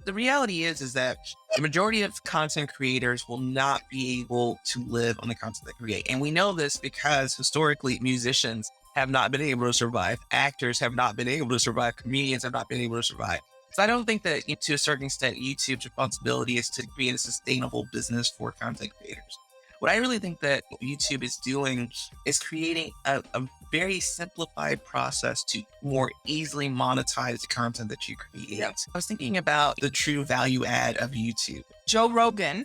The reality is that the majority of content creators will not be able to live on the content they create. And we know this because historically musicians have not been able to survive. Actors have not been able to survive. Comedians have not been able to survive. So I don't think that to a certain extent, YouTube's responsibility is to create a sustainable business for content creators. What I really think that YouTube is doing is creating a very simplified process to more easily monetize the content that you create. Yep. I was thinking about the true value add of YouTube. Joe Rogan,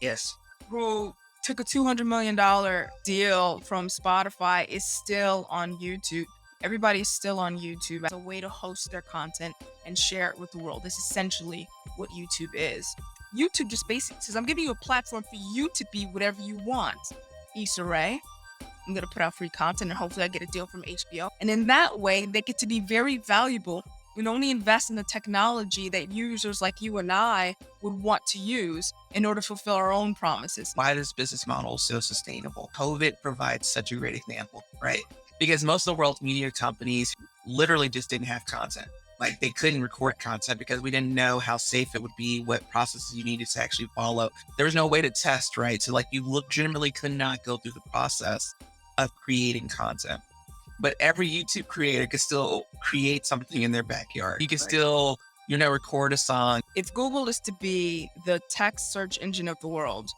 Yes. who took a $200 million deal from Spotify, is still on YouTube. Everybody's still on YouTube as a way to host their content and share it with the world. This is essentially what YouTube is. YouTube just basically says, I'm giving you a platform for you to be whatever you want. Issa Rae, I'm going to put out free content and hopefully I get a deal from HBO. And in that way, they get to be very valuable and only invest in the technology that users like you and I would want to use in order to fulfill our own promises. Why this business model is so sustainable. COVID provides such a great example, right? Because most of the world's media companies literally just didn't have content. Like they couldn't record content because we didn't know how safe it would be, what processes you needed to actually follow. There was no way to test, right? So like you legitimately could not go through the process of creating content. But every YouTube creator could still create something in their backyard. You can still, record a song. If Google is to be the text search engine of the world,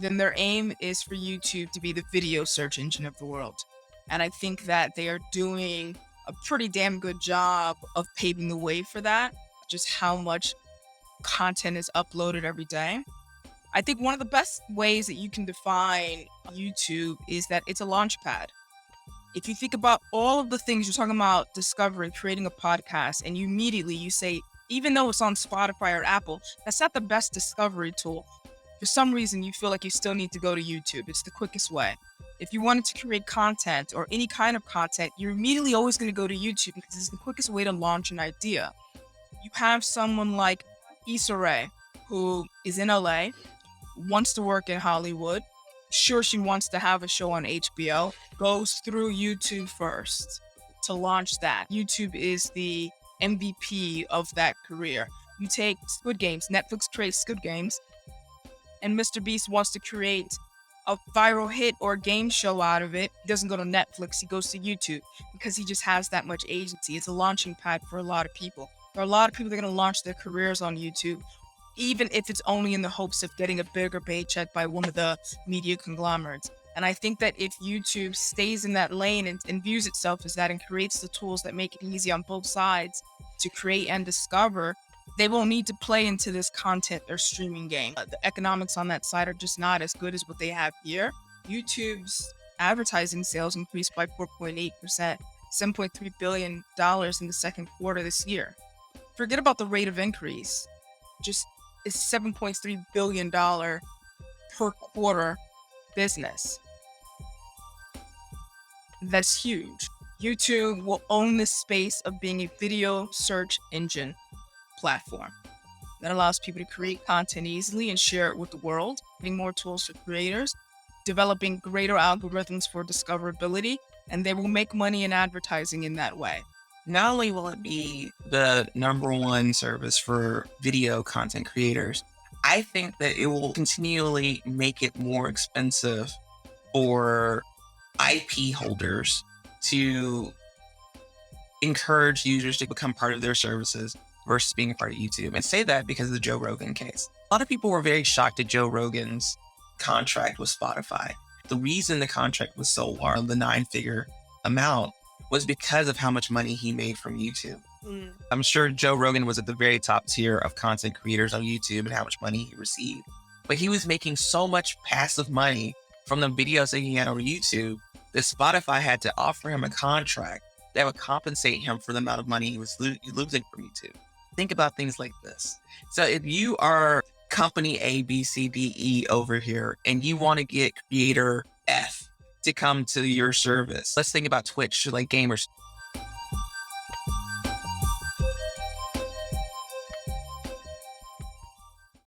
then their aim is for YouTube to be the video search engine of the world. And I think that they are doing a pretty damn good job of paving the way for that, just how much content is uploaded every day. I think one of the best ways that you can define YouTube is that it's a launchpad. If you think about all of the things you're talking about, discovering, creating a podcast, and you say, even though it's on Spotify or Apple, that's not the best discovery tool. For some reason, you feel like you still need to go to YouTube. It's the quickest way. If you wanted to create content or any kind of content, you're immediately always going to go to YouTube because it's the quickest way to launch an idea. You have someone like Issa Rae, who is in LA, wants to work in Hollywood. Sure, she wants to have a show on HBO, goes through YouTube first to launch that. YouTube is the MVP of that career. You take Squid Games, Netflix creates Squid Games, and Mr. Beast wants to create a viral hit or game show out of it. He doesn't go to Netflix, he goes to YouTube because he just has that much agency. It's a launching pad for a lot of people. There are a lot of people that are going to launch their careers on YouTube, even if it's only in the hopes of getting a bigger paycheck by one of the media conglomerates. And I think that if YouTube stays in that lane and views itself as that and creates the tools that make it easy on both sides to create and discover, they won't need to play into this content or streaming game. The economics on that side are just not as good as what they have here. YouTube's advertising sales increased by 4.8%, $7.3 billion in the second quarter this year. Forget about the rate of increase. Just it's $7.3 billion per quarter business. That's huge. YouTube will own this space of being a video search engine platform that allows people to create content easily and share it with the world, getting more tools for creators, developing greater algorithms for discoverability, and they will make money in advertising in that way. Not only will it be the number one service for video content creators, I think that it will continually make it more expensive for IP holders to encourage users to become part of their services versus being a part of YouTube. And say that because of the Joe Rogan case. A lot of people were very shocked at Joe Rogan's contract with Spotify. The reason the contract was so large, the 9-figure amount, was because of how much money he made from YouTube. I'm sure Joe Rogan was at the very top tier of content creators on YouTube and how much money he received. But he was making so much passive money from the videos that he had on YouTube that Spotify had to offer him a contract that would compensate him for the amount of money he was losing from YouTube. Think about things like this. So if you are company A, B, C, D, E over here, and you want to get creator F to come to your service, let's think about Twitch, like gamers.